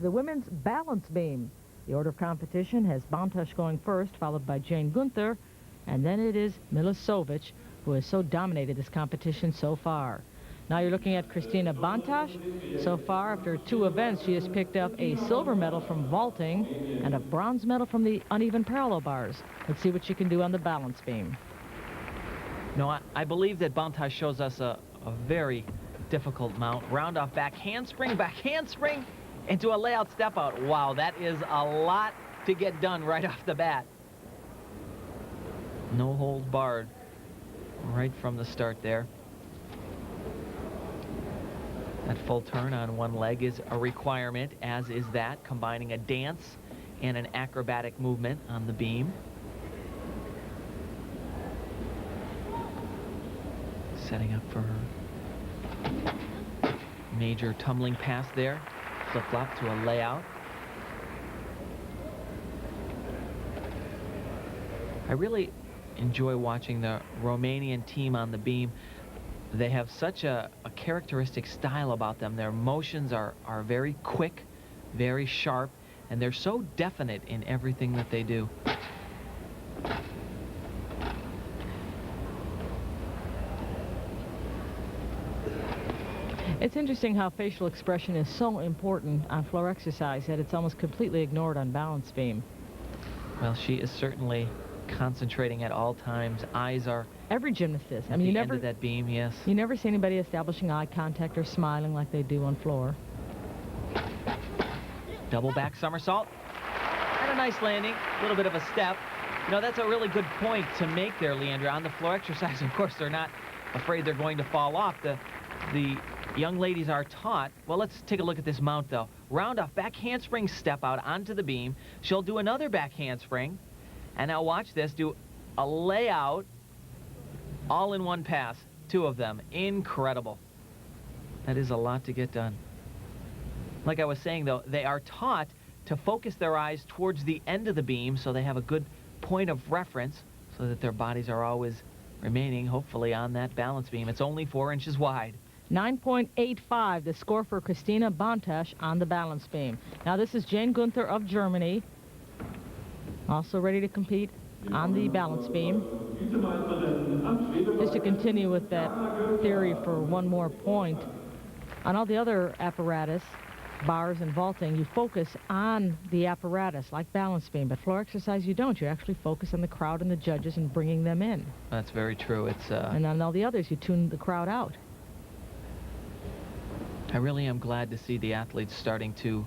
the women's balance beam. The order of competition has Bontash going first, followed by Jane Gunther, and then it is Milisovic, who has so dominated this competition so far. Now you're looking at Christina Bontash. So far, after 2 events, she has picked up a silver medal from vaulting and a bronze medal from the uneven parallel bars. Let's see what she can do on the balance beam. No, I believe that Bontash shows us a very difficult mount. Round off back handspring, into a layout step out. Wow, that is a lot to get done right off the bat. No holds barred right from the start there. That full turn on one leg is a requirement, as is that, combining a dance and an acrobatic movement on the beam. Setting up for her major tumbling pass there. Flip-flop to a layout. I really enjoy watching the Romanian team on the beam. They have such a characteristic style about them. Their motions are very quick, very sharp, and they're so definite in everything that they do. It's interesting how facial expression is so important on floor exercise that it's almost completely ignored on balance beam. Well, she is certainly concentrating at all times. Eyes are every gymnast is. I mean, you never end of that beam, yes. You never see anybody establishing eye contact or smiling like they do on floor. Double back somersault and a nice landing. A little bit of a step. You know, that's a really good point to make there, Leandra. On the floor exercise, of course, they're not afraid they're going to fall off. The young ladies are taught. Well, let's take a look at this mount, though. Round off, back handspring step out onto the beam. She'll do another back handspring. And now watch this, do a layout all in one pass. 2 of them. Incredible. That is a lot to get done. Like I was saying, though, they are taught to focus their eyes towards the end of the beam so they have a good point of reference so that their bodies are always remaining, hopefully, on that balance beam. It's only 4 inches wide. 9.85, the score for Christina Bontash on the balance beam. Now this is Jane Gunther of Germany, also ready to compete on the balance beam. Just to continue with that theory for one more point, on all the other apparatus, bars and vaulting, you focus on the apparatus like balance beam, but floor exercise you don't. You actually focus on the crowd and the judges and bringing them in. That's very true. It's and on all the others you tune the crowd out. I really am glad to see the athletes starting to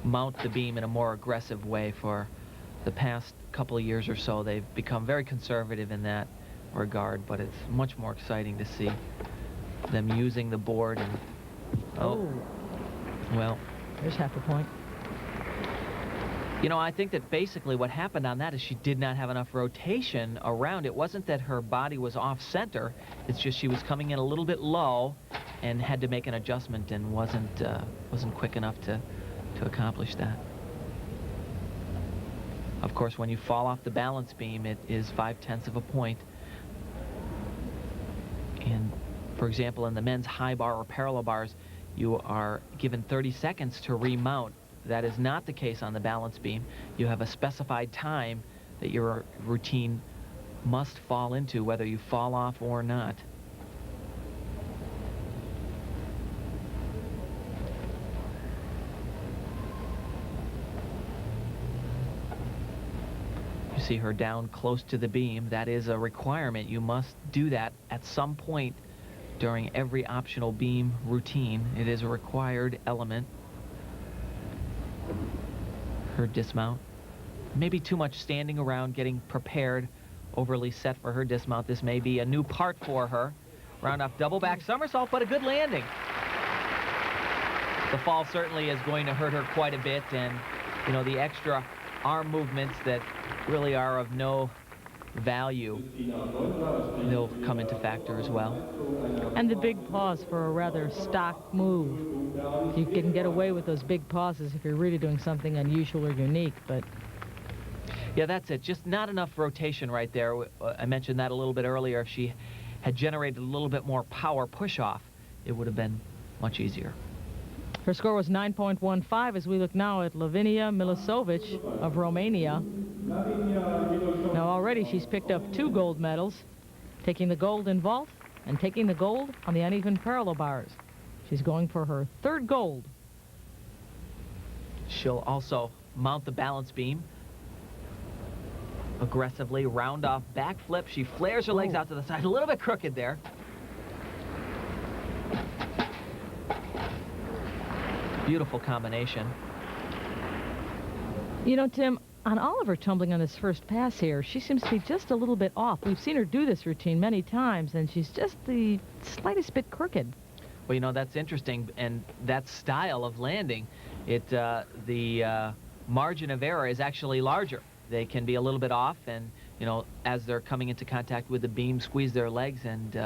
mount the beam in a more aggressive way. For the past couple of years or so, they've become very conservative in that regard, but it's much more exciting to see them using the board. And well, there's half a point. You know, I think that basically what happened on that is she did not have enough rotation around. It wasn't that her body was off center, it's just she was coming in a little bit low and had to make an adjustment and wasn't quick enough to accomplish that. Of course, when you fall off the balance beam, it is 5/10 of a point. And for example, in the men's high bar or parallel bars, you are given 30 seconds to remount. That is not the case on the balance beam. You have a specified time that your routine must fall into, whether you fall off or not. You see her down close to the beam. That is a requirement. You must do that at some point during every optional beam routine. It is a required element. Her dismount. Maybe too much standing around getting prepared, overly set for her dismount. This may be a new part for her. Round off double back somersault, but a good landing. The fall certainly is going to hurt her quite a bit, and you know, the extra arm movements that really are of no value, they'll come into factor as well. And the big pause for a rather stock move. You can get away with those big pauses if you're really doing something unusual or unique, but yeah, that's it. Just not enough rotation right there. I mentioned that a little bit earlier. If she had generated a little bit more power push-off, it would have been much easier. Her score was 9.15 as we look now at Lavinia Milicevic of Romania. Now already she's picked up 2 gold medals, taking the gold in vault and taking the gold on the uneven parallel bars. She's going for her 3rd gold. She'll also mount the balance beam aggressively, round off backflip. She flares her legs out to the side, a little bit crooked there. Beautiful combination. You know, Tim, on all of her tumbling on this first pass here, she seems to be just a little bit off. We've seen her do this routine many times, and she's just the slightest bit crooked. Well, you know, that's interesting, and that style of landing, the margin of error is actually larger. They can be a little bit off, and, you know, as they're coming into contact with the beam, squeeze their legs and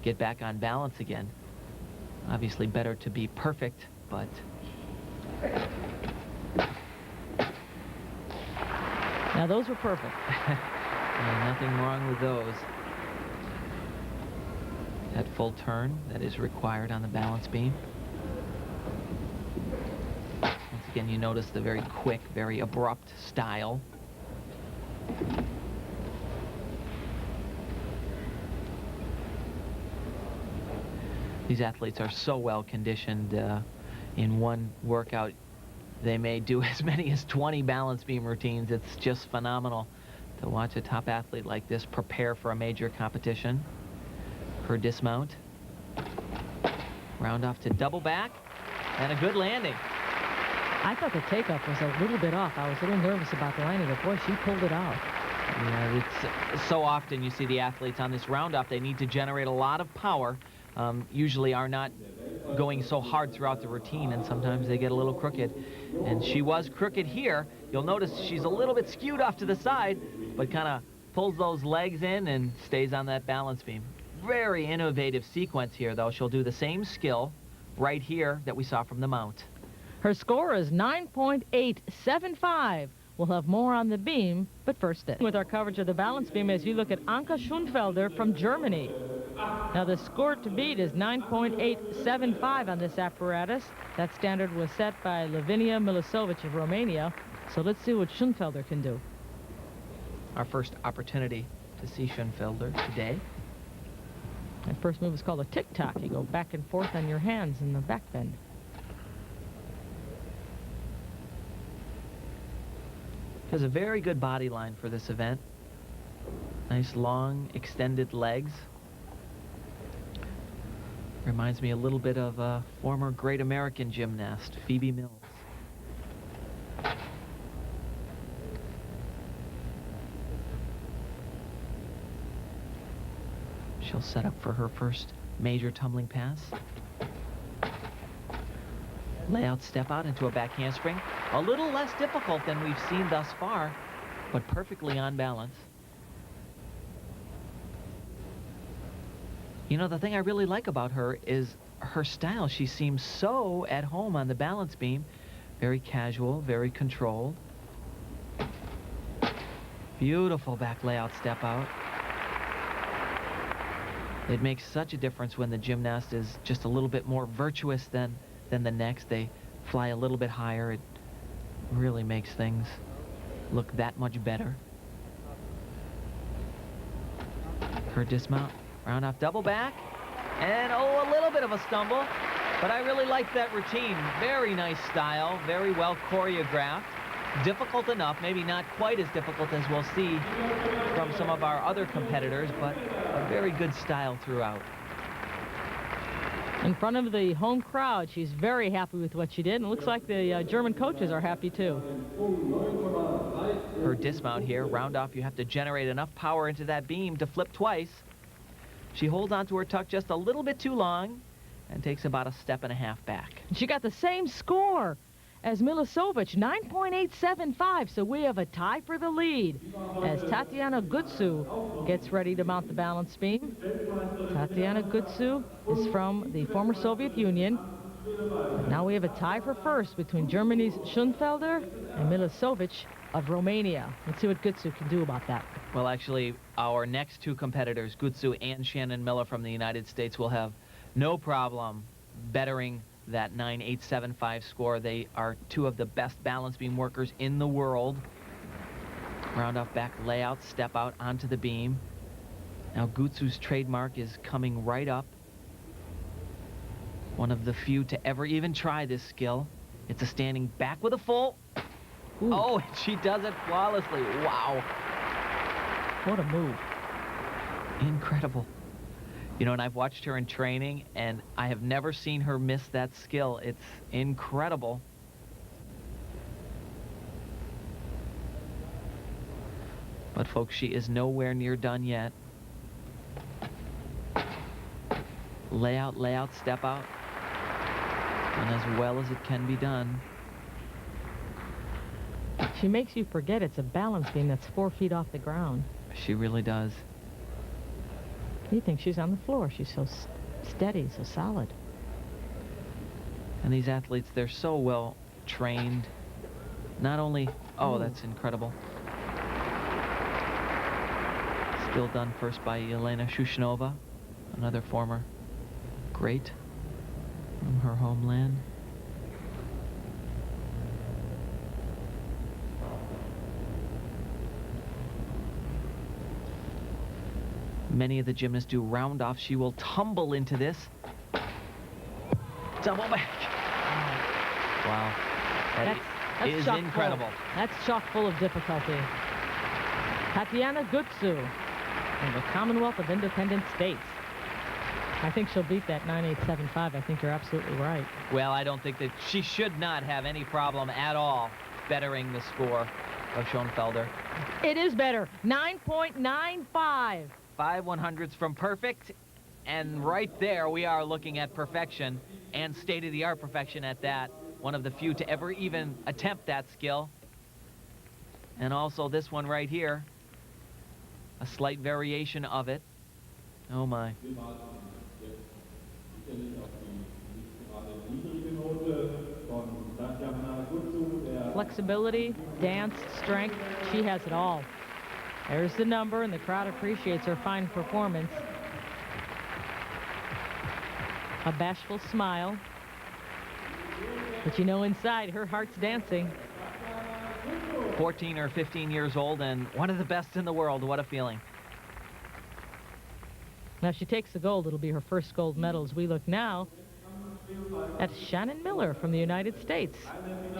get back on balance again. Obviously better to be perfect, but... Now those were perfect. Nothing wrong with those. That full turn that is required on the balance beam. Once again, you notice the very quick, very abrupt style. These athletes are so well conditioned. In one workout, they may do as many as 20 balance beam routines. It's just phenomenal to watch a top athlete like this prepare for a major competition. Her dismount. Round off to double back. And a good landing. I thought the takeoff was a little bit off. I was a little nervous about the landing, but boy, she pulled it out. Yeah, it's so often you see the athletes on this round off, they need to generate a lot of power. Usually are not going so hard throughout the routine, and sometimes they get a little crooked. And she was crooked here. You'll notice she's a little bit skewed off to the side, but kind of pulls those legs in and stays on that balance beam. Very innovative sequence here, though. She'll do the same skill right here that we saw from the mount. Her score is 9.875. We'll have more on the beam, but first this. With our coverage of the balance beam as you look at Anka Schoenfelder from Germany. Now the score to beat is 9.875 on this apparatus. That standard was set by Lavinia Milicevic of Romania. So let's see what Schoenfelder can do. Our first opportunity to see Schoenfelder today. That first move is called a tick-tock. You go back and forth on your hands in the back bend. Has a very good body line for this event. Nice long extended legs. Reminds me a little bit of a former great American gymnast, Phoebe Mills. She'll set up for her first major tumbling pass. Layout step out into a back handspring. A little less difficult than we've seen thus far, but perfectly on balance. You know, the thing I really like about her is her style. She seems so at home on the balance beam. Very casual, very controlled. Beautiful back layout step out. It makes such a difference when the gymnast is just a little bit more virtuous than the next. They fly a little bit higher. It really makes things look that much better. Her dismount, round off double back, and oh, a little bit of a stumble, but I really like that routine. Very nice style, very well choreographed. Difficult enough, maybe not quite as difficult as we'll see from some of our other competitors, but a very good style throughout. In front of the home crowd, she's very happy with what she did, and it looks like the German coaches are happy too. Her dismount here, round off, you have to generate enough power into that beam to flip twice. She holds onto her tuck just a little bit too long and takes about a step and a half back. She got the same score as Milicevic, 9.875, so we have a tie for the lead as Tatiana Gutsu gets ready to mount the balance beam. Tatiana Gutsu is from the former Soviet Union. Now we have a tie for first between Germany's Schoenfelder and Milicevic of Romania. Let's see what Gutsu can do about that. Well, actually, our next two competitors, Gutsu and Shannon Miller from the United States, will have no problem bettering that 9.875 score. They are two of the best balance beam workers in the world. Round off back layout, step out onto the beam. Now Gutsu's trademark is coming right up. One of the few to ever even try this skill. It's a standing back with a full. Ooh. Oh, and she does it flawlessly. Wow. What a move. Incredible. You know, and I've watched her in training, and I have never seen her miss that skill. It's incredible. But folks, she is nowhere near done yet. Layout, step out. And as well as it can be done. She makes you forget it's a balance beam that's 4 feet off the ground. She really does. You think she's on the floor. She's so steady, so solid. And these athletes, they're so well trained. Not only, oh, that's incredible. Skill done first by Elena Shushnova, another former great from her homeland. Many of the gymnasts do round off. She will tumble into this. Double back. Wow. That is incredible. That's chock full of difficulty. Tatiana Gutsu from the Commonwealth of Independent States. I think she'll beat that 9.875. I think you're absolutely right. Well, I don't think that she should not have any problem at all bettering the score of Schoenfelder. It is better. 9.95. 5 100ths from perfect, and right there we are looking at perfection, and state-of-the-art perfection at that. One of the few to ever even attempt that skill. And also this one right here, a slight variation of it. Oh my. Flexibility, dance, strength, she has it all. There's the number, and the crowd appreciates her fine performance. A bashful smile. But you know inside, her heart's dancing. 14 or 15 years old and one of the best in the world. What a feeling. Now, if she takes the gold, it'll be her first gold medal. As we look now at Shannon Miller from the United States.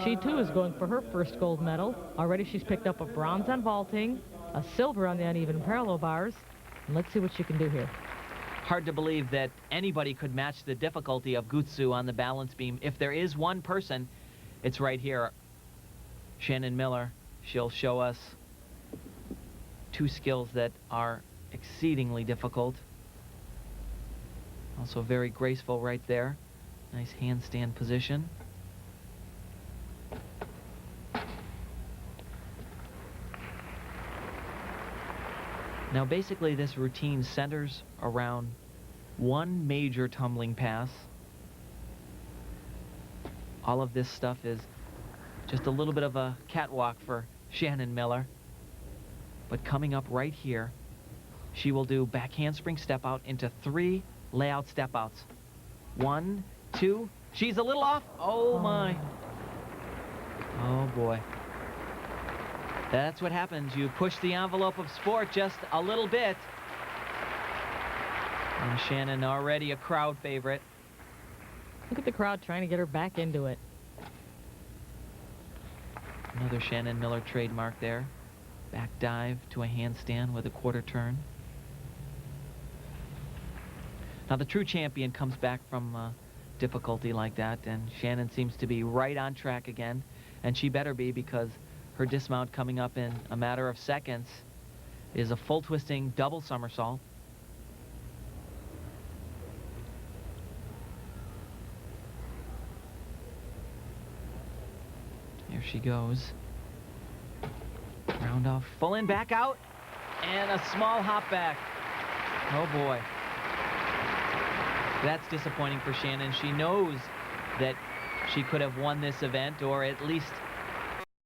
She, too, is going for her first gold medal. Already she's picked up a bronze on vaulting, a silver on the uneven parallel bars. And let's see what she can do here. Hard to believe that anybody could match the difficulty of Gutsu on the balance beam. If there is one person, it's right here. Shannon Miller. She'll show us two skills that are exceedingly difficult. Also very graceful right there. Nice handstand position. Now basically this routine centers around one major tumbling pass. All of this stuff is just a little bit of a catwalk for Shannon Miller. But coming up right here, she will do back handspring step out into 3 layout step outs. 1, 2, she's a little off. Oh my. Oh boy. That's what happens. You push the envelope of sport just a little bit. And Shannon already a crowd favorite. Look at the crowd trying to get her back into it. Another Shannon Miller trademark there. Back dive to a handstand with a quarter turn. Now the true champion comes back from difficulty like that, and Shannon seems to be right on track again, and she better be, because her dismount coming up in a matter of seconds is a full twisting double somersault. Here she goes. Round off, full in, back out, and a small hop back. Oh boy. That's disappointing for Shannon. She knows that she could have won this event, or at least